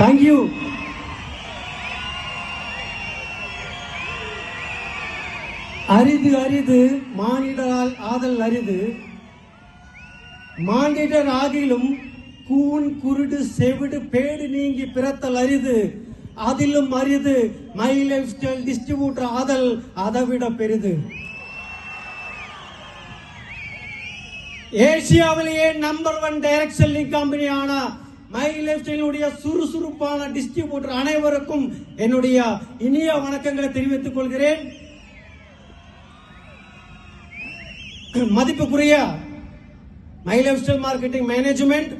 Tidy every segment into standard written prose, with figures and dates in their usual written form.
Thank you. அரிது அரிது மானிடரால் ஆதல் அரிது, மானிடர் ஆகிலும் கூன் குருடு செவிடு பேடு நீங்கி பிறத்தல் அரிது, அதிலும் அரிது மை லைஃப் ஸ்டைல் டிஸ்ட்ரிபியூட்டர் ஆதல் அதைவிட பெரிது. ஏசியாவிலேயே நம்பர் 1 டைரக்ட் செல்லிங் கம்பெனியான மை லைஃப் ஸ்டைலுடைய சுறுசுறுப்பான டிஸ்ட்ரிபியூட்டர் அனைவருக்கும் என்னுடைய இனிய வணக்கங்களை தெரிவித்துக் கொள்கிறேன். மதிப்புக்குரிய My life style marketing management,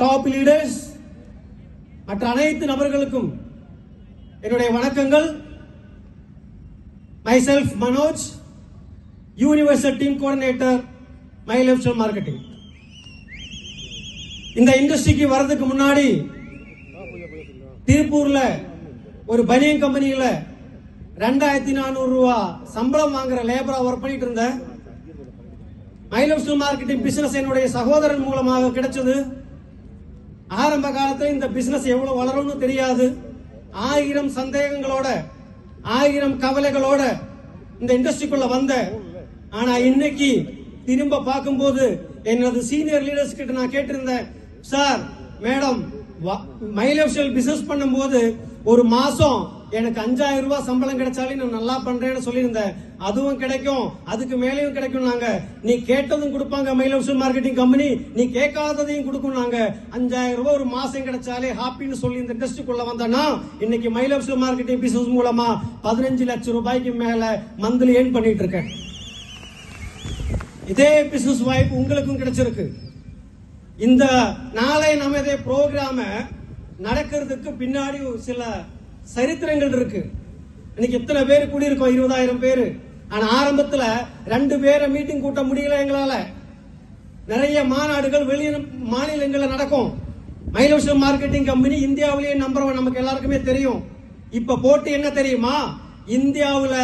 top leaders மற்ற அனைத்து நபர்களுக்கும் என்னுடைய வணக்கங்கள். Myself Manoj, universal team coordinator, my life style marketing. இந்த இண்டஸ்ட்ரிக்கு வர்றதுக்கு முன்னாடி திருப்பூர்ல ஒரு பனியன் கம்பெனியில 2400 ரூபாய் சம்பளம் வாங்குற லேபரா ஒர்க் பண்ணிட்டு இருந்தேன். My life style marketing business என்னுடைய சகோதரன் மூலமாக கிடைச்சது. ஆரம்ப காலத்தில் இந்த பிசினஸ் எவ்வளவு வளரும்னு தெரியாது. 1000 சந்தேகங்களோட 1000 கவலைகளோட இந்த இண்டஸ்ட்ரிக்குள்ள வந்த. ஆனா இன்னைக்கு திரும்ப பார்க்கும்போது என்னது சீனியர் லீடர்ஸ் கிட்ட நான் கேட்டிருந்தேன், sir madam my life style business பண்ணும்போது ஒரு மாசம் எனக்கு 5000 ரூபாய் சம்பளம் கிடைச்சாலே நான் நல்லா பண்றேன்னு சொல்லியிருந்தேன். அதுவும் கிடைக்கும், அதுக்கு மேலேயும் கிடைக்கும். நாங்க நீ கேட்டதும் கொடுப்பாங்க my life style marketing company, நீ கேட்காததையும் கொடுக்கும். நாங்க 5000 ரூபாய் ஒரு மாசம் கிடைச்சாலே ஹாப்பின்னு சொல்லி இந்த இண்டஸ்ட்ரிக்குள்ள வந்தோம்னா இன்னைக்கு my life style marketing business மூலமா 15 லட்சம் ரூபாய்க்கு மேல மந்த்லி ஏர்ன் பண்ணிட்டு இருக்கேன். இதே பிசினஸ் வாய்ப்பு உங்களுக்கும் கிடைச்சிருக்கு. இந்த நாளை நமதே ப்ரோக்ராம நடக்கிறதுக்கு பின்னாடி சில சரித்திரங்கள் இருக்கு. இன்னைக்கு எத்தனை பேர் கூடியிருக்கோம்? 20,000 பேரு. ஆனா ஆரம்பத்துல 2 பேரை மீட்டிங் கூட்ட முடியல எங்களால. நிறைய மாநாடுகள் வெளிய மாநிலங்கள்ல நடக்கும். My life style marketing company இந்தியாவிலேயே நம்பர் 1, நமக்கு எல்லாருக்குமே தெரியும். இப்ப போட்டி என்ன தெரியுமா? இந்தியாவுல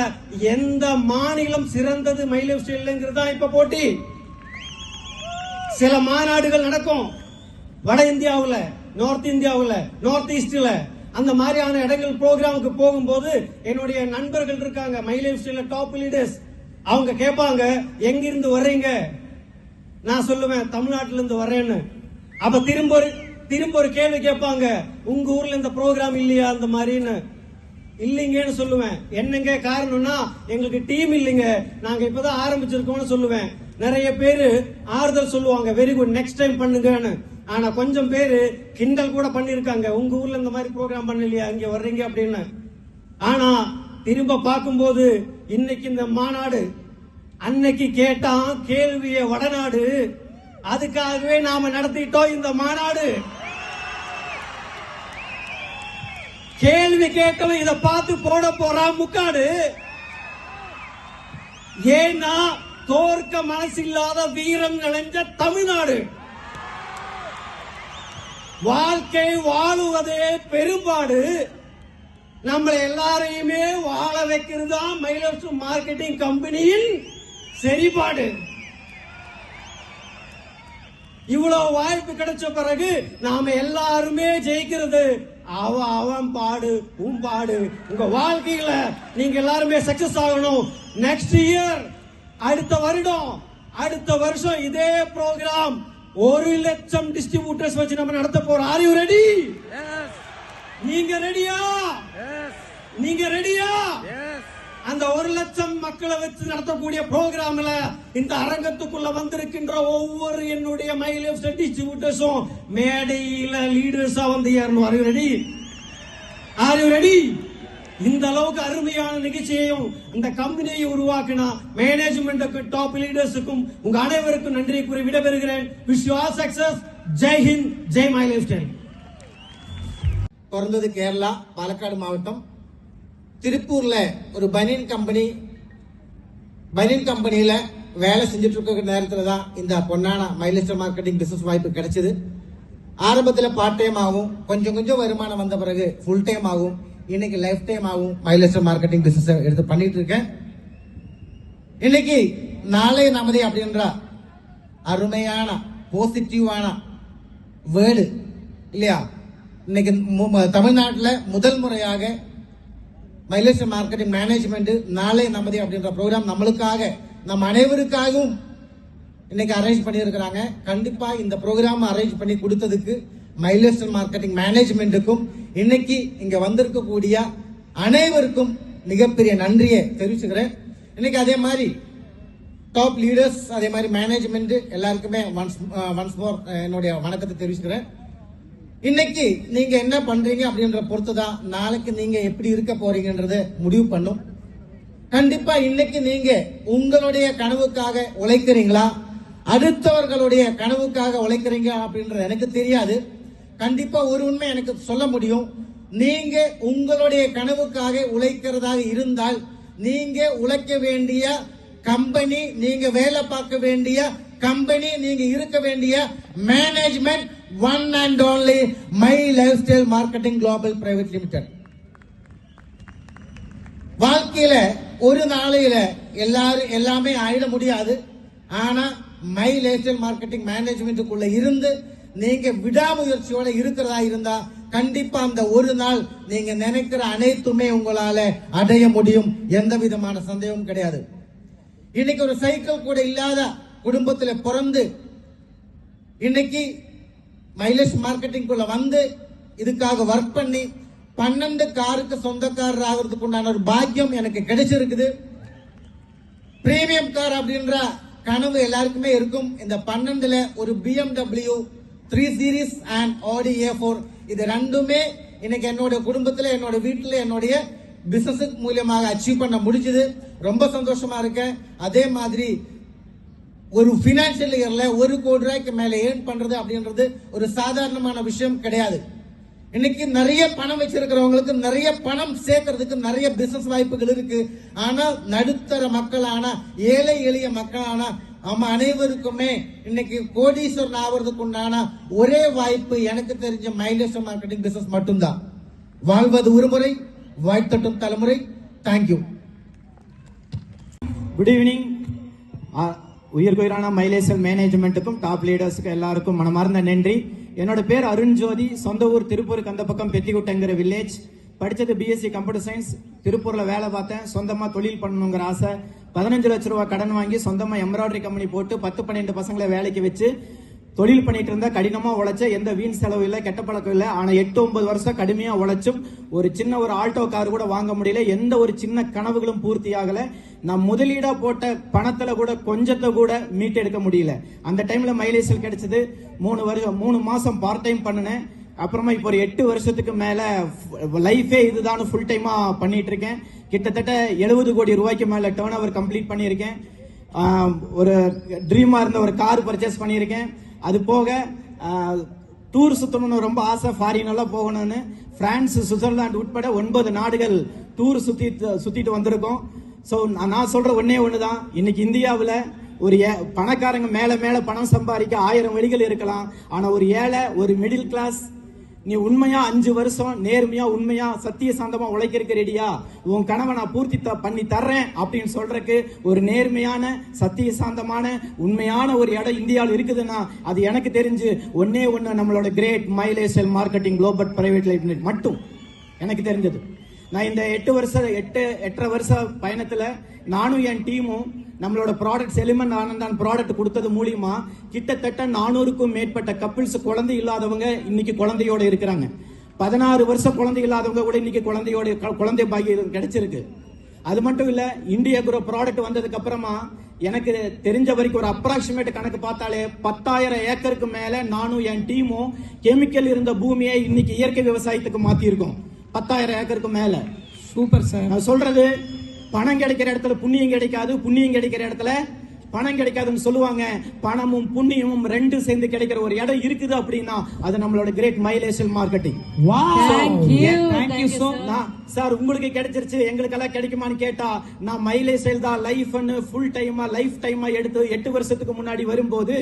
எந்த மாநிலம் சிறந்தது மை லைஃப் ஸ்டைல்ங்கிறது தான் இப்ப போட்டி. சில மாநாடுகள் நடக்கும் வட இந்தியாவுல, நார்த் இந்தியாவுல, நார்த் ஈஸ்ட்ல. அந்த மாதிரியான இடங்கள் ப்ரோக்ராமுக்கு போகும்போது என்னுடைய நண்பர்கள் இருக்காங்க மை லைஃப் ஸ்டைல்ல டாப் லீடர்ஸ். அவங்க கேட்பாங்க, எங்கிருந்து வர்றீங்க? நான் சொல்லுவேன் தமிழ்நாட்டில இருந்து வர்றேன்னு. அப்ப திரும்ப ஒரு கேள்வி கேட்பாங்க, உங்க ஊர்ல இந்த ப்ரோக்ராம் இல்லையா அந்த மாதிரின்னு. இல்லைங்கன்னு சொல்லுவேன். என்னங்க காரணம்னா எங்களுக்கு டீம் இல்லைங்க, நாங்க இப்பதான் ஆரம்பிச்சிருக்கோம்னு சொல்லுவேன். நிறைய பேரு ஆறுதல் சொல்லுவாங்க, வெரி குட் நெக்ஸ்ட் டைம் பண்ணுங்கன்னு. ஆனா கொஞ்சம் பேரு கிண்டல் கூட பண்ணிருக்காங்க, உங்க ஊர்ல இந்த மாதிரி ப்ரோக்ராம் பண்ணலையா, இங்க வர்றீங்க அப்படின்னு. ஆனா திரும்ப பார்க்கும்போது இன்னைக்கு இந்த மாநாடு, அன்னைக்கு கேட்டான் கேள்விய வடநாடு, அதுக்காகவே நாம நடத்திட்டோம் இந்த மாநாடு. கேள்வி கேட்டவன் இதை பார்த்து போட போறான் முக்காடு. ஏன்னா தோற்க மனசில்லாத வீரம் நிறைஞ்ச தமிழ்நாடு. வாழ்க்கை வாழுவதே பெரும்பாடு. நம்மளை எல்லாரையுமே வாழ வைக்கிறது தான் மை லைஃப் ஸ்டைல் மார்க்கெட்டிங் கம்பெனியின் சரிபாடு. இவ்வளவு வாய்ப்பு கிடைச்ச பிறகு நாம எல்லாருமே ஜெயிக்கிறது அவன் பாடு உன் பாடு. உங்க வாழ்க்கையில நீங்க எல்லாருமே சக்சஸ் ஆகணும். நெக்ஸ்ட் இயர், அடுத்த வருஷம் இதே ப்ரோக்ராம் 1 லட்சம் டிஸ்ட்ரிபியூட்டர்ஸ் வச்சு நம்ம நடத்த போறோம். Are you ready? நீங்க ரெடியா? நீங்க ரெடியா? அந்த 1 லட்சம் மக்களை வச்சு நடத்தக்கூடிய ப்ரோக்ராம்ல இந்த அரங்கத்துக்குள்ள வந்திருக்கின்ற ஒவ்வொரு என்னுடைய மை லைஃப் ஸ்டைல் டிஸ்ட்ரிபியூட்டர்ஸும் மேடையில லீடர்ஸா வந்து ஏறணும். Are you ready? Are you ready? இந்த அளவுக்கு அருமையான நிகழ்ச்சியையும் இந்த கம்பெனியை உருவாக்கினா மேனேஜ்மெண்ட்டுக்கு டாப் லீடர்ஸுக்கும் உங்க அனைவருக்கும் நன்றி கூறி விடைபெறுகிறேன். Wish you all success. Jai Hind, Jai my life style. பிறந்தது கேரளா, பாலக்காடு மாவட்டம். திருப்பூர்ல ஒரு பனியன் கம்பெனியில வேலை செஞ்சுட்டு இருக்க நேரத்தில் தான் இந்த பொன்னான my life style marketing business வாய்ப்பு கிடைச்சது. ஆரம்பத்தில் பார்ட் டைம் ஆகும், கொஞ்சம் வருமானம் வந்த பிறகு ஃபுல் டைம் ஆகும், இன்னைக்கு லைஃப் டைம் ஆகும். My life style marketing business எடுத்து பண்ணிட்டு இருக்கேன். இன்னைக்கு நாளை நமதே அப்படின்ற அருமையான பாசிட்டிவான வேர்டு இல்லையா? இன்னைக்கு தமிழ்நாட்டில் முதல் முறையாக மைலேஜ் மார்க்கெட்டிங் மேனேஜ்மெண்ட் நாளை நமதி அப்படின்ற ப்ரோக்ராம் நம்மளுக்காக நம்ம அனைவருக்காகவும் இன்னைக்கு அரேஞ்ச் பண்ணியிருக்கிறாங்க. கண்டிப்பா இந்த ப்ரோக்ராம் அரேஞ்ச் பண்ணி கொடுத்ததுக்கு மைலேஜ் மார்க்கெட்டிங் மேனேஜ்மெண்ட்டுக்கும் இன்னைக்கு இங்க வந்திருக்கக்கூடிய அனைவருக்கும் மிகப்பெரிய நன்றியை தெரிவிச்சுக்கிறேன். இன்னைக்கு அதே மாதிரி டாப் லீடர்ஸ், அதே மாதிரி மேனேஜ்மெண்ட் எல்லாருக்குமே ஒன்ஸ் மோர் என்னுடைய வணக்கத்தை தெரிவிச்சுக்கிறேன். இன்னைக்கு நீங்க என்ன பண்றீங்க அப்படின்ற பொறுத்துதான் நாளைக்கு நீங்க எப்படி இருக்க போறீங்கன்றத முடிவு பண்ணும். கண்டிப்பா இன்னைக்கு நீங்க உங்களுடைய கனவுக்காக உழைக்கிறீங்களா, அடுத்தவர்களுடைய கனவுக்காக உழைக்கிறீங்க அப்படின்றது எனக்கு தெரியாது. கண்டிப்பா ஒரு உண்மை எனக்கு சொல்ல முடியும், நீங்க உங்களுடைய கனவுக்காக உழைக்கிறதாக இருந்தால் நீங்க உழைக்க வேண்டிய கம்பெனி, நீங்க வேலை பார்க்க வேண்டிய கம்பெனி, நீங்க இருக்க வேண்டிய management one and only my life style marketing global private limited. வாழ்க்கையில ஒரு நாளையில எல்லாமே ஆயிட முடியாது. ஆனா மை லைஃப் ஸ்டைல் மார்க்கெட்டிங் மேனேஜ்மெண்ட்டுக்குள்ள இருந்து நீங்க விடாமுயற்சியோட இருக்கிறதா இருந்தா கண்டிப்பா அந்த ஒரு நாள் நீங்க நினைக்கிற அனைத்துமே உங்களால அடைய முடியும். எந்த விதமான சந்தேகமும் கிடையாது. இன்னைக்கு ஒரு சைக்கிள் கூட இல்லாத குடும்பத்துல பிறந்து இன்னைக்கு மைலேஜ் மார்க்கெட்டிங் குள்ள வந்து இதுக்காக ஒர்க் பண்ணி 12 காருக்கு சொந்தக்காரர் ஆகிறதுக்கு உண்டான ஒரு பாக்கியம் எனக்கு கிடைச்சிருக்குது. பிரீமியம் கார் அப்படின்ற கனவு எல்லாருக்குமே இருக்கும். இந்த 12ல ஒரு BMW 3 Series and Audi A4 இது ரெண்டுமே இன்னைக்கு என்னோட குடும்பத்துல, என்னோட வீட்டுல, என்னுடைய பிசினஸ் மூலமாக அச்சீவ் பண்ண முடிஞ்சது. ரொம்ப சந்தோஷமா இருக்கேன். அதே மாதிரி ஒரு பினான்சியல் இயர்ல 1 கோடி ரூபாய்க்கு மேல ஏர்ன் பண்றது அப்படின்றது ஒரு சாதாரணமான விஷயம் கிடையாது. இன்னைக்கு நிறைய பணம் வச்சிருக்கிறவங்களுக்கு நிறைய பணம் சேர்க்கறதுக்கு நிறைய பிசினஸ் வாய்ப்புகள் இருக்கு. ஆனா நடுத்தர மக்களான, ஏழை எளிய மக்களான நம்ம அனைவருக்குமே இன்னைக்கு கோடீஸ்வரன் ஆவறதுக்கு உண்டான ஒரே வாய்ப்பு எனக்கு தெரிஞ்ச மைலேஜ் மார்க்கெட்டிங் பிசினஸ் மட்டும்தான். வாழ்வது ஒரு முறை, வாழ்த்தட்டும் தலைமுறை. தேங்க்யூ. Good evening. உயிர்குயிரான மைலேசல் மேனேஜ்மெண்ட்டுக்கும் டாப் லீடர்ஸுக்கும் எல்லாருக்கும் மனமார்ந்த நன்றி. என்னோட பேர் அருண் ஜோதி. சொந்த ஊர் திருப்பூருக்கு அந்த பக்கம் பெத்திகுட்டைங்கிற வில்லேஜ். படிச்சது பிஎஸ்சி கம்ப்யூட்டர் சயின்ஸ். திருப்பூர்ல வேலை பார்த்தேன். சொந்தமா தொழில் பண்ணணுங்கிற ஆசை. 15 லட்ச ரூபாய் கடன் வாங்கி சொந்தமா எம்ப்ராய்டரி கம்பெனி போட்டு 10-12 பசங்களை வேலைக்கு வச்சு தொழில் பண்ணிட்டு இருந்தா. கடினமா உழைச்ச, எந்த வீண் செலவு இல்லை, கெட்ட பழக்கம் இல்லை. ஆனா 8-9 வருஷம் கடுமையா உழைச்சும் ஒரு சின்ன ஒரு ஆல்டோ கார் கூட வாங்க முடியல. எந்த ஒரு சின்ன கனவுகளும் பூர்த்தி ஆகல. நான் முதலீடா போட்ட பணத்துல கூட கொஞ்சத்தை கூட மீட் எடுக்க முடியல. அந்த டைம்ல மைலேஜ் கிடைச்சது. 3 மாசம் பார்ட் டைம் பண்ணினேன். அப்புறமா இப்போ ஒரு 8 வருஷத்துக்கு மேல லைஃபே இதுதான் ஃபுல் டைமா பண்ணிட்டு இருக்கேன். கிட்டத்தட்ட 70 கோடி ரூபாய்க்கு மேல டர்ன் ஓவர் கம்ப்ளீட் பண்ணியிருக்கேன். ஒரு ட்ரீமா இருந்த ஒரு கார் பர்ச்சேஸ் பண்ணியிருக்கேன். அது போக டூர் சுத்தணும்னு ரொம்ப ஆசை. ஃபாரின் எல்லாம் போகணும்னு பிரான்ஸ், சுவிட்சர்லாந்து உட்பட 9 நாடுகள் டூர் சுத்திட்டு வந்திருக்கோம். சோ நான் சொல்ற ஒண்ணுதான், இன்னைக்கு இந்தியாவில் ஒரு பணக்காரங்க மேல பணம் சம்பாதிக்க 1000 வழிகள் இருக்கலாம். ஆனா ஒரு ஏழை, ஒரு மிடில் கிளாஸ், நீ உண்மையா 5 வருஷம் நேர்மையா உண்மையா சத்திய சாந்தமா உழைக்கிறதுக்கு ரெடியா, உன் கனவை நான் பூர்த்தி பண்ணி தர்றேன் அப்படின்னு சொல்றதுக்கு ஒரு நேர்மையான சத்திய சாந்தமான உண்மையான ஒரு இடம் இந்தியாவில் இருக்குதுன்னா அது எனக்கு தெரிஞ்சு ஒன்னே ஒன்னு நம்மளோட great mileage marketing global private limited மட்டும் எனக்கு தெரிஞ்சது. நான் இந்த 8.5 வருஷ பயணத்துல நானும் என் டீமும் நம்மளோட ப்ராடக்ட் எலிமெண்ட் ஆனந்தான் ப்ராடக்ட் கொடுத்தது மூலியமா கிட்டத்தட்ட 400க்கும் மேற்பட்ட கப்பிள்ஸ், குழந்தை இல்லாதவங்க இன்னைக்கு குழந்தையோட இருக்கிறாங்க. 16 வருஷம் குழந்தை இல்லாதவங்க கூட இன்னைக்கு குழந்தை பாக்கியம் கிடைச்சிருக்கு. அது மட்டும் இல்ல, இந்தியா குரோ ப்ராடக்ட் வந்ததுக்கு அப்புறமா எனக்கு தெரிஞ்ச வரைக்கும் ஒரு அப்ராக்சிமேட் கணக்கு பார்த்தாலே 10,000 ஏக்கருக்கு மேல நானும் என் டீமும் கெமிக்கல் இருந்த பூமியை இன்னைக்கு இயற்கை விவசாயத்துக்கு மாத்தி இருக்கோம். 10,000 ஏக்கருக்கு மேல. Super sir. நான் சொல்றது, பணம் கிடைக்கிற இடத்துல புண்ணியம் கிடைக்காது, புண்ணியம் கிடைக்கிற இடத்துல பணம் கிடைக்காதுன்னு சொல்லுவாங்க. பணமும் புண்ணியமும் ரெண்டும் சேர்ந்து கிடைக்கிற ஒரு இடம் இருக்குது அப்படின்னா அது நம்மளோட great mileage marketing. Thank you sir. உங்களுக்கு கிடைச்சிருச்சு, எங்களுக்கெல்லாம் கிடைக்குமான்னு கேட்டா, நான் மைலேஜ் தான் லைஃப் ஃபுல் டைமா லைஃப் டைமா எடுத்து 8 வருஷத்துக்கு முன்னாடி வரும்போது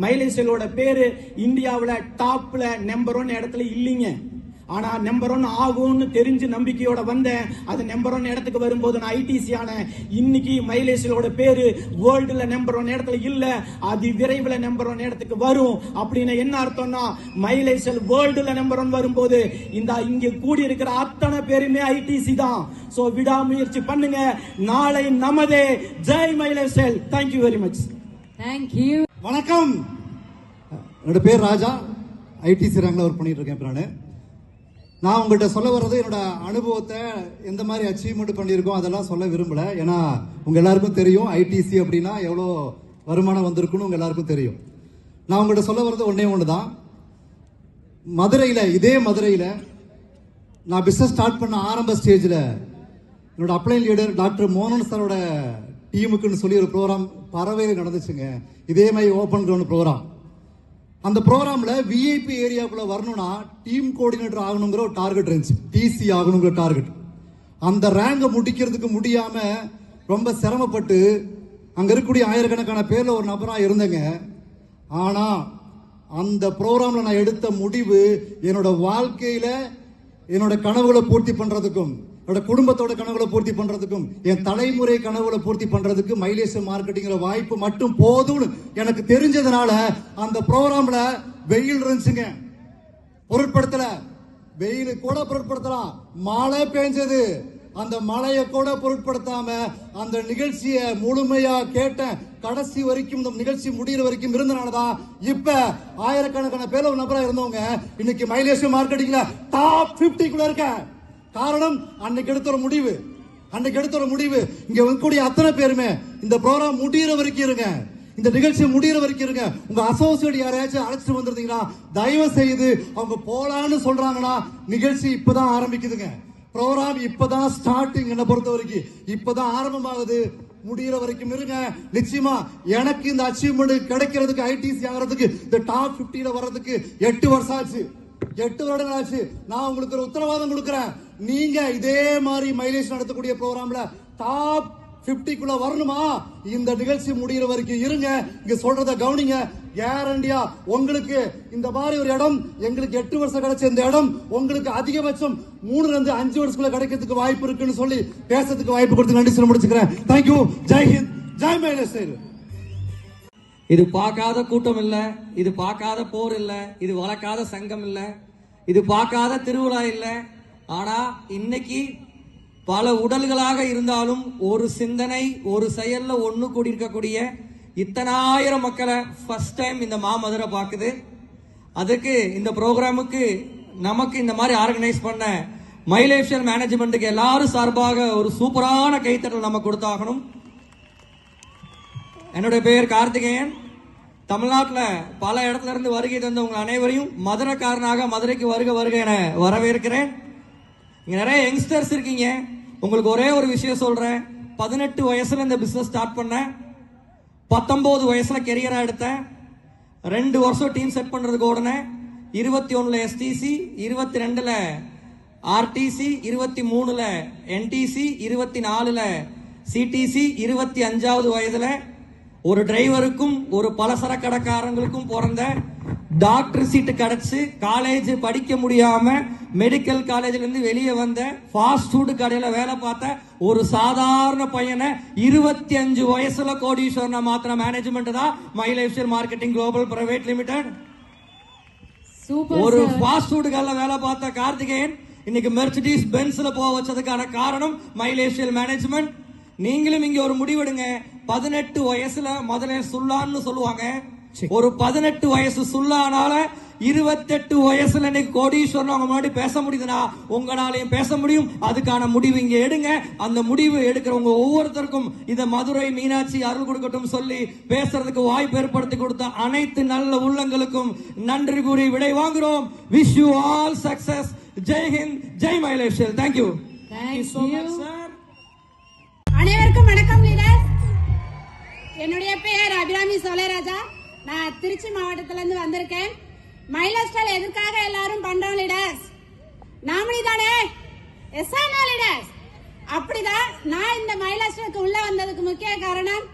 மைலேஜோட பேரு இந்தியாவில் டாப்ல நம்பர் 1 இடத்துல இல்லைங்க. ஆனா நம்பர் 1 ஆகும்னு தெரிஞ்சு நம்பிக்கையோட வந்தேன். அது நம்பர் 1 இடத்துக்கு வரும்போது நான் ஐடிசி ஆனேன். இன்னைக்கு மைலேஜோட பேரு வேர்ல்டுல நம்பர் 1 இடத்துல இல்ல, அது விரைவில் நம்பர் 1 இடத்துக்கு வரும். அப்படின்னு என்ன அர்த்தம்னா, மைலேஜ் வேர்ல்டுல நம்பர் 1 வரும்போது இந்த இங்க கூடி இருக்கிற அத்தனை பேருமே ஐடிசி தான். சோ விடாமுயற்சி பண்ணுங்க, நாளை நமதே. Jai mileage sell. Thank you very much. Thank you. வணக்கம், என்னோட பேர் ராஜா. ஐடிசி ரேங்க்ல ஒர்க் பண்ணிட்டு இருக்கேன். நான் உங்கள்கிட்ட சொல்ல வர்றது என்னோட அனுபவத்தை, எந்த மாதிரி அச்சீவ்மெண்ட் பண்ணியிருக்கோம் அதெல்லாம் சொல்ல விரும்பல. ஏன்னா உங்க எல்லாருக்கும் தெரியும் ஐடிசி அப்படின்னா எவ்வளோ வருமானம் வந்திருக்குன்னு உங்க எல்லாருக்கும் தெரியும். நான் உங்கள்கிட்ட சொல்ல வர்றது ஒன்னே ஒண்ணுதான். இதே மதுரையில நான் பிசினஸ் ஸ்டார்ட் பண்ண ஆரம்ப ஸ்டேஜ்ல என்னோட அப்ளைன் லீடர் டாக்டர் மோகன் சாரோட டீமுக்குன்னு சொல்லி ஒரு ப்ரோக்ராம் பறவையில் நடந்துச்சுங்க. இதே மாதிரி ஓபன் கிரவுண்ட் ப்ரோக்ராம். அந்த ப்ரோக்ராம்ல விஐபி ஏரியாக்குள்ள வரணும்னா டீம் கோஆர்டினேட்டர் ஆகணுங்கிற ஒரு டார்கெட் இருந்துச்சு, டிசி ஆகணுங்கிற டார்கெட். அந்த ரேங்கை முடிக்கிறதுக்கு முடியாம ரொம்ப சிரமப்பட்டு அங்க இருக்கக்கூடிய ஆயிரக்கணக்கான பேர்ல ஒரு நபரா இருந்தேங்க. ஆனா அந்த ப்ரோக்ராம்ல நான் எடுத்த முடிவு என்னோட வாழ்க்கையில என்னோட கனவுகளை பூர்த்தி பண்றதுக்கும், என்னோட குடும்பத்தோட கனவுகளை பூர்த்தி பண்றதுக்கும், என் தலைமுறை கனவுகளை பூர்த்தி பண்றதுக்கு மைலேஜ் மார்க்கெட்டிங்கிற வாய்ப்பு மட்டும் போதும்னு எனக்கு தெரிஞ்சதுனால அந்த ப்ரோக்ராம்ல வெயில் இருந்துச்சுங்க, பொருட்படுத்தல. வெயில் கூட பொருட்படுத்தலாம், மழை பெஞ்சது, அந்த மழையை கூட பொருட்படுத்தாம அந்த நிகழ்ச்சியை முழுமையா கேட்டேன். கடைசி வரைக்கும் இந்த நிகழ்ச்சி முடிகிற வரைக்கும் இருந்தனாலதான் இப்ப ஆயிரக்கணக்கான பேர் ஒரு நபரா இருந்தவங்க இன்னைக்கு மைலேஜ் மார்க்கெட்டிங்ல டாப் 50 குள்ள இருக்க. காரணம் அன்னைக்கு எடுத்த ஒரு முடிவு. இங்க வரக்கூடிய அத்தனை பேருமே இந்த ப்ரோக்ராம் முடிகிற வரைக்கும் இருங்க, இந்த நிகழ்ச்சி முடிகிற வரைக்கும் இருங்க. உங்க அசோசியேட் யாரையாச்சும் அழைச்சிட்டு வந்திருந்தீங்கன்னா தயவு செய்து அவங்க போலான்னு சொல்றாங்கன்னா நிகழ்ச்சி இப்பதான் ஆரம்பிக்குதுங்க. ப்ரோக்ராம் இப்பதான் ஸ்டார்டிங், என்ன பொறுத்த வரைக்கும் இப்பதான் ஆரம்பமாகுது. முடிகிற வரைக்கும் இருங்க. நிச்சயமா எனக்கு இந்த அச்சீவ்மெண்ட் கிடைக்கிறதுக்கு, ஐடிசி ஆகிறதுக்கு, இந்த டாப் 50 வர்றதுக்கு 8 வருஷம் ஆச்சு, 8 வருடங்கள் ஆச்சு. நான் உங்களுக்கு ஒரு உத்தரவாதம் கொடுக்கிறேன். நீங்க இதே மாதிரி மைலேஜ் நடத்தக்கூடிய ப்ரோக்ராம்ல டாப் 50 வரணுமா, இந்த நிகழ்ச்சி முடிகிற வரைக்கும் இருங்க. இங்க சொல்றத கவனிங்க. கேரண்டியா உங்களுக்கு இந்த மாதிரி ஒரு இடம், எங்களுக்கு 8 வருஷம் கிடைச்ச இந்த இடம் உங்களுக்கு அதிகபட்சம் 3 to 5 வருஷத்துக்குள்ள கிடைக்கிறதுக்கு வாய்ப்பு இருக்குன்னு சொல்லி பேசுறதுக்கு வாய்ப்பு கொடுத்து நன்றி சொல்ல முடிச்சுக்கிறேன். தேங்க்யூ. ஜெய் ஹிந்த், ஜெய் மைலேஜ். இது பார்க்காத கூட்டம் இல்ல, இது பார்க்காத போர் இல்ல, இது வளர்க்காத சங்கம் இல்ல, இது பார்க்காத திருவிழா இல்ல. ஆனா இன்னைக்கு பல உடல்களாக இருந்தாலும் ஒரு சிந்தனை, ஒரு செயல்ல ஒண்ணு கூடி இருக்கக்கூடிய இத்தனாயிரம் மக்களை ஃபர்ஸ்ட் டைம் இந்த மாமதுரை பாக்குது. அதுக்கு இந்த ப்ரோக்ராமுக்கு நமக்கு இந்த மாதிரி ஆர்கனைஸ் பண்ண மைலேஜ் மேனேஜ்மெண்ட்டுக்கு எல்லாரும் சார்பாக ஒரு சூப்பரான கைத்தட்டல் நம்ம கொடுத்தாகணும். என்னுடைய பெயர் கார்த்திகேயன். தமிழ்நாட்டில் பல இடத்துல இருந்து வருகை தந்த உங்கள் அனைவரையும் மதுரைக்காரனாக மதுரைக்கு வருக என வரவேற்கிறேன். இங்க நிறைய யங்ஸ்டர்ஸ் இருக்கீங்க. உங்களுக்கு ஒரே ஒரு விஷயம் சொல்றேன். 18 வயசுல இந்த பிசினஸ் ஸ்டார்ட் பண்ணேன், 19 வயசுல கெரியரா எடுத்தேன், 2 வருஷம் டீம் செட் பண்றதுக்கு ஓடுனேன், 21ல எஸ்டிசி, 22ல ஆர்டிசி, 23ல என்டிசி, 24ல சிடிசி, 25வது வயதுல ஒரு டிரைவருக்கும் ஒரு பலசரக்கு கடைக்காரங்களுக்கும் பிறந்த, டாக்டர் சீட்டு கிடைச்சு காலேஜ் படிக்க முடியாம மெடிக்கல் காலேஜ்ல இருந்து வெளியே வந்த, ஃபாஸ்ட் ஃபுட் கடையில வேலை பார்த்த ஒரு சாதாரண பையனை 25 வயசுல கோடீஸ்வரனா மாத்திர மேனேஜ்மெண்ட் தான் mileage marketing global private limited. ஒரு ஃபாஸ்ட் ஃபுட் கடையில வேலை பார்த்த கார்த்திகேயன் இன்னைக்கு மெர்சிடிஸ் பென்ஸ்ல போக வச்சதுக்கான காரணம் மைலேஜ் மேனேஜ்மெண்ட். நீங்களும் இங்க ஒரு முடிவெடுங்க. 18 வயசுல முதல்ல சுல்லான்னு சொல்லுவாங்க. ஒரு 18 வயசு சுல்லானால 28 வயசுல இன்னைக்கு கோடீஸ்வரன் அவங்க முன்னாடி பேச முடியுதுன்னா உங்களாலையும் பேச முடியும். அதுக்கான முடிவு இங்க எடுங்க. அந்த முடிவு எடுக்கிறவங்க ஒவ்வொருத்தருக்கும் இந்த மதுரை மீனாட்சி அருள் கொடுக்கட்டும் சொல்லி பேசுறதுக்கு வாய்ப்பு ஏற்படுத்தி கொடுத்த அனைத்து நல்ல உள்ளங்களுக்கும் நன்றி கூறி விடை வாங்குறோம். Wish you all success. Jai Hind, Jai mileage. Thank you. அனைவருக்கும் வணக்கம் லீடர்ஸ். என்னுடைய பெயர் அபிராமி சோலைராஜா. நான் திருச்சி மாவட்டத்துல இருந்து வந்திருக்கேன். மைலேஜ் எதற்காக எல்லாரும் பண்றோம் லீடர்ஸ்? நாமினி தானே? எஸ்ஆனா லீடர்ஸ்? அப்படிதான். நான் இந்த மைலேஜ்க்கு உள்ள வந்ததுக்கு முக்கிய காரணம்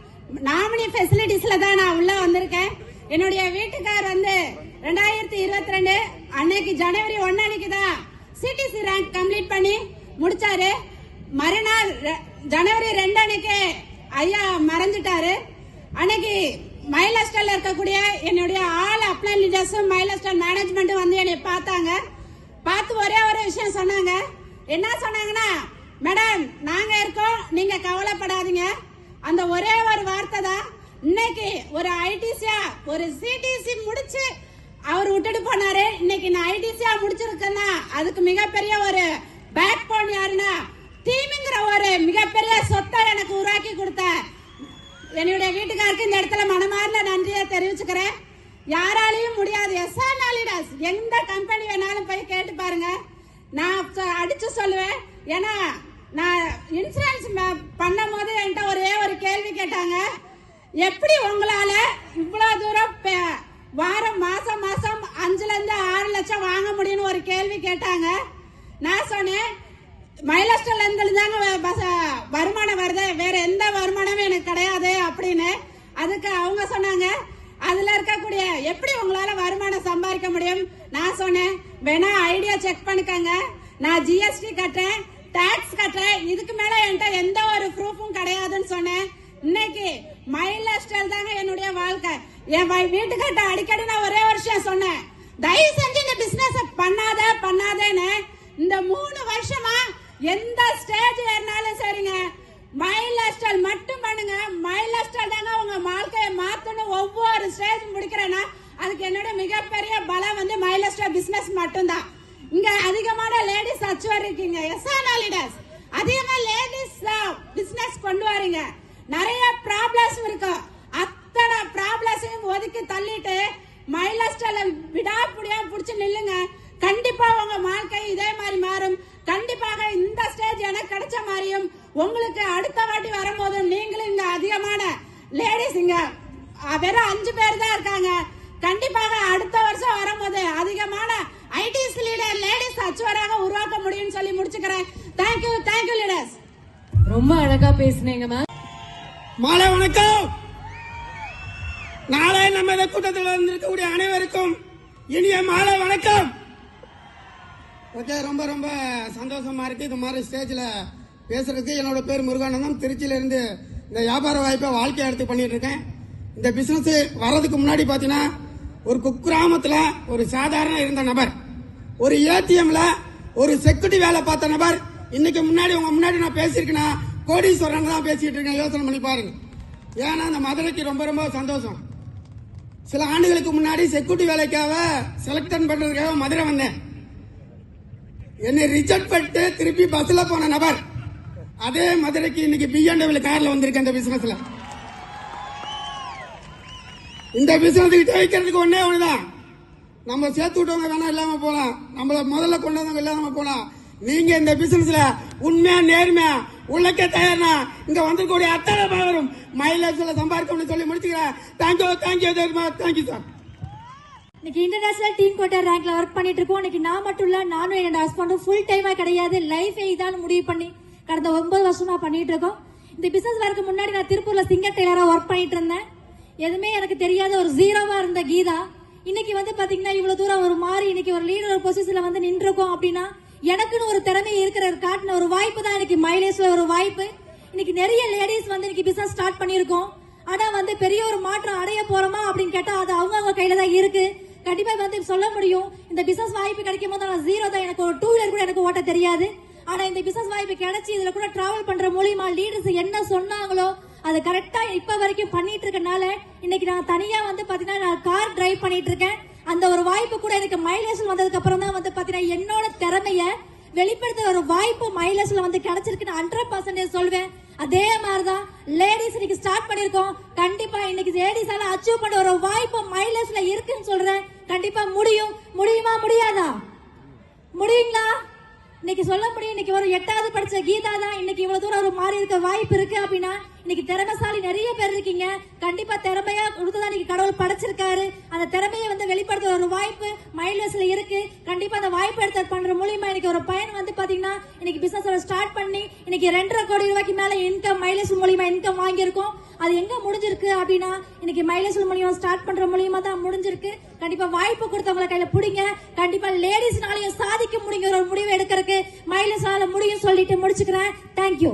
நாமினி ஃபெசிலிட்டிஸ்ல தான் நான் உள்ள வந்திருக்கேன். என்னுடைய வீட்டுக்கார் 2022 அன்னைக்கு ஜனவரி 1 அன்னைக்கு தான் சிடிசி ரேங்க் கம்ப்ளீட் பண்ணி முடிச்சாரு. மறுநாள் ஜனவரி 2 அன்னைக்கு ஐயா மறைஞ்சிட்டாரு. அன்னைக்கு மைலஸ்டல்ல இருக்கக்கூடிய என்னுடைய ஆல் அப்ளைன் லீடர்ஸும் மைலஸ்டல் மேனேஜ்மெண்ட்டும் வந்து என்னை பார்த்தாங்க. பார்த்து ஒரே ஒரு விஷயம் சொன்னாங்க. என்ன சொன்னாங்கன்னா, மேடம் நாங்க இருக்கோம், நீங்க கவலைப்படாதீங்க. அந்த ஒரே ஒரு வார்த்தை தான் இன்னைக்கு ஒரு ஐடிசியா ஒரு சிடிசி முடிச்சு அவர் விட்டுட்டு போனாரு. இன்னைக்கு நான் ஐடிசியா முடிச்சிருக்கேன்னா அதுக்கு மிகப்பெரிய ஒரு பேக் போன் யாருன்னா டீம்ங்கிற ஒரு மிகப்பெரிய சொத்தை எனக்கு உருவாக்கி கொடுத்த என்னுடைய வீட்டுக்காருக்கு இந்த இடத்துல மனமார்ந்த நன்றியை தெரிவிச்சுக்கிறேன். யாராலையும் முடியாது. எஸ்ஆர் லீடர்ஸ் எந்த கம்பெனி வேணாலும் போய் கேட்டு பாருங்க. நான் அடிச்சு சொல்லுவேன். ஏன்னா நான் இன்சூரன்ஸ் பண்ணும் போது என்கிட்ட ஒரே ஒரு கேள்வி கேட்டாங்க, எப்படி உங்களால இவ்வளவு தூரம் வாரம் மாசம் 5 இருந்து 6 லட்சம் வாங்க முடியும்னு ஒரு கேள்வி கேட்டாங்க. நான் சொன்னேன், மைலஸ்டல்ல இருந்து தாங்க வருமானம் வருது, வேற எந்த வருமானமும் எனக்கு கிடையாது அப்படின்னு. அதுக்கு அவங்க சொன்னாங்க, அதுல இருக்கக்கூடிய எப்படி உங்களால வருமானம் சம்பாதிக்க முடியும்? நான் சொன்னேன், வேணா ஐடியா செக் பண்ணிக்கங்க, நான் ஜிஎஸ்டி கட்டுறேன், டாக்ஸ் கட்டுறேன், இதுக்கு மேல என்கிட்ட எந்த ஒரு ப்ரூஃபும் கிடையாதுன்னு சொன்னேன். இன்னைக்கு மைலஸ்டல் தாங்க என்னுடைய வாழ்க்கை. என் வீட்டுக்கிட்ட அடிக்கடி நான் ஒரே வருஷம் சொன்னேன், தயவு செஞ்சு இந்த பிசினஸ் பண்ணாதேன்னு. இந்த 3 வருஷமா எந்த ஸ்டேஜ் ஏறினாலும் சரிங்க, மைலஸ்டல் மட்டும் பண்ணுங்க. மைலஸ்டல் தாங்க உங்க வாழ்க்கையை மாத்தணும். ஒவ்வொரு ஸ்டேஜ் முடிக்கிறேன்னா அதுக்கு என்னோட மிகப்பெரிய பலம் வந்து மைலஸ்டல் பிசினஸ் மட்டும்தான். இங்க அதிகமான லேடிஸ் அச்சுவர் இருக்கீங்க, எஸ்ஆர் லீடர்ஸ். அதிகமா லேடிஸ் பிசினஸ் கொண்டு வரீங்க. நிறைய ப்ராப்ளம்ஸ் இருக்கு. அத்தனை ப்ராப்ளம்ஸையும் ஒதுக்கி தள்ளிட்டு மைலஸ்டல்ல விடாப்புடியா புடிச்சு நில்லுங்க. கண்டிப்பா உங்க வாழ்க்கை இதே மாதிரி மாறும். கண்டிப்பாக இந்த ஸ்டேஜ் எனக்கு கிடைச்ச மாதிரியும் உங்களுக்கு அடுத்த வாட்டி வரும்போதும் நீங்களும் இங்க அதிகமான லேடிஸ் இங்க வெறும் 5 பேர் தான் இருக்காங்க. கண்டிப்பாக அடுத்த வருஷம் வரும்போது அதிகமான ஐடிஸ் லீடர் லேடிஸ் அச்சுவராக உருவாக்க முடியும்னு சொல்லி முடிச்சுக்கிறேன். Thank you leaders. ரொம்ப அழகா பேசுனீங்க மேம். மாலை வணக்கம். நாளை நம்ம இந்த கூட்டத்தில் வந்திருக்கக்கூடிய அனைவருக்கும் இனிய மாலை வணக்கம். ஓகே, ரொம்ப ரொம்ப சந்தோஷமா இருக்கு இந்த மாதிரி ஸ்டேஜ்ல பேசுறதுக்கு. என்னோட பேர் முருகானந்தம். திருச்சியில இருந்து இந்த வியாபார வாய்ப்பை வாழ்க்கையை எடுத்து பண்ணிட்டு இருக்கேன். இந்த பிசினஸ் வர்றதுக்கு முன்னாடி பாத்தீங்கன்னா ஒரு குக்கிராமத்துல ஒரு சாதாரண இருந்த நபர், ஒரு ஏடிஎம்ல ஒரு செக்யூரிட்டி வேலை பார்த்த நபர், இன்னைக்கு உங்க முன்னாடி நான் பேசியிருக்கேன்னா கோடீஸ்வரன் தான் பேசிட்டு இருக்கேன். யோசனை பண்ணி பாருங்க. ஏன்னா அந்த மதுரைக்கு ரொம்ப ரொம்ப சந்தோஷம். சில ஆண்டுகளுக்கு முன்னாடி செக்யூரிட்டி வேலைக்காக செலக்ட் பண்றதுக்காக மதுரை வந்தேன். என்னை ரிஜெக்ட் பண்ணிட்டு திருப்பி பஸ்ல போன நபர் அதே மதுரைக்கு இன்னைக்கு BMW கார்ல வந்திருக்கேன். இந்த பிசினஸ்ல இந்த பிசினஸ் ஜெயிக்கிறதுக்கு ஒன்னே ஒண்ணுதான், நம்ம சேர்த்து விட்டவங்க வேணா இல்லாம போலாம், நம்மள முதல்ல கொண்டு வந்தவங்க இல்லாம போலாம். நீங்க இந்த பிசினஸ்ல உண்மையா நேர்மையா உழைக்க தயார்னா இங்க வந்திருக்கக்கூடிய அத்தனை பேரும் மைலேஜ்ல சம்பாதிக்கணும்னு சொல்லி முடிச்சுக்கிறேன். Thank you sir. இன்னைக்கு இன்டர்நேஷனல் டீம் கோட்டர் ரேங்க்ல ஒர்க் பண்ணிட்டு இருக்கோம். இன்னைக்கு நான் மட்டும் இல்ல, நானும் என்னோட ஹஸ்பண்டும் ஃபுல் டைமா கிடையாது, லைஃப் இதான் முடிவு பண்ணி கடந்த 9 வருஷமா பண்ணிட்டு இருக்கோம். இந்த பிசினஸ் வரக்கு முன்னாடி நான் திருப்பூர்ல சிங்கர் டெய்லரா ஒர்க் பண்ணிட்டு இருந்தேன். எதுவுமே எனக்கு தெரியாத ஒரு ஜீரோவா இருந்த கீதா இன்னைக்கு வந்து பாத்தீங்கன்னா இவ்வளவு தூரம் ஒரு மாறி இன்னைக்கு ஒரு லீடர் பொசிஷன்ல வந்து நின்றுருக்கோம். அப்படின்னா எனக்குன்னு ஒரு திறமை இருக்கிற காட்டின ஒரு வாய்ப்பு தான் இன்னைக்கு மைலேஜ்ல ஒரு வாய்ப்பு. இன்னைக்கு நிறைய லேடிஸ் வந்து இன்னைக்கு பிசினஸ் ஸ்டார்ட் பண்ணிருக்கோம். ஆனா வந்து பெரிய ஒரு மாற்றம் அடைய போறோமா அப்படின்னு கேட்டா அது அவங்க கையில தான் இருக்கு. கண்டிப்பா வந்து சொல்ல முடியும், இந்த பிசினஸ் வாய்ப்பு கிடைக்கும் போது நான் ஜீரோ தான், எனக்கு ஒரு 2 வீலர் கூட எனக்கு ஓட்ட தெரியாது. ஆனா இந்த பிசினஸ் வாய்ப்பு கிடைச்சி இதுல கூட டிராவல் பண்ற மூலியமா லீடர்ஸ் என்ன சொன்னாங்களோ அதை கரெக்டா இப்ப வரைக்கும் பண்ணிட்டு இருக்கனால இன்னைக்கு நான் தனியா வந்து பாத்தீங்கன்னா நான் கார் டிரைவ் பண்ணிட்டு இருக்கேன். அந்த ஒரு வாய்ப்பு கூட எனக்கு மைலேஜ் வந்ததுக்கு அப்புறம் தான் வந்து பாத்தீங்கன்னா என்னோட திறமைய வெளிப்படுத்த ஒரு வாய்ப்பு மைலேஜ்ல வந்து கிடைச்சிருக்கு 100% சொல்வேன். அதே மாதிரிதான் லேடிஸ் இன்னைக்கு ஸ்டார்ட் பண்ணிருக்கோம். கண்டிப்பா இன்னைக்கு லேடிஸால அச்சீவ் பண்ண ஒரு வாய்ப்பு மைலேஜ்ல இருக்குன்னு சொல்றேன். கண்டிப்பா முடியுமா முடியாதா? முடியுங்களா? இன்னைக்கு சொல்ல முடியும். இன்னைக்கு ஒரு 8வது படிச்ச கீதா தான் இன்னைக்கு இவ்வளவு தூரம் ஒரு மாறி இருக்க வாய்ப்பு இருக்கு அப்படின்னா இன்னைக்கு திறமைசாலி நிறைய பேர் இருக்கீங்க. கண்டிப்பா திறமையா கொடுக்கதான் இன்னைக்கு கடவுள் படைச்சிருக்காரு. அந்த திறமையை வந்து வெளிப்படுத்த ஒரு வாய்ப்பு மைல்வெஸ்ட்ல இருக்கு. கண்டிப்பா அந்த வாய்ப்பு எடுத்து பண்ற மூலியமா இன்னைக்கு ஒரு பையன் வந்து பாத்தீங்கன்னா இன்னைக்கு பிசினஸ் ஸ்டார்ட் பண்ணி இன்னைக்கு 2.5 கோடி ரூபாய்க்கு மேல இன்கம் மைல்வெஸ்ட் மூலியமா இன்கம் வாங்கியிருக்கோம். அது எங்க முடிஞ்சிருக்கு அப்படின்னா இன்னைக்கு மைல்வெஸ்ட் மூலியமா ஸ்டார்ட் பண்ற மூலியமா தான் முடிஞ்சிருக்கு. கண்டிப்பா வாய்ப்பு கொடுத்தவங்களை கையில பிடிங்க. கண்டிப்பா லேடிஸ்னாலையும் சாதிக்க முடியுங்கிற ஒரு முடிவு எடுக்கிறதுக்கு மைல்வெஸ்டால முடியும் சொல்லிட்டு முடிச்சுக்கிறேன். தேங்க்யூ.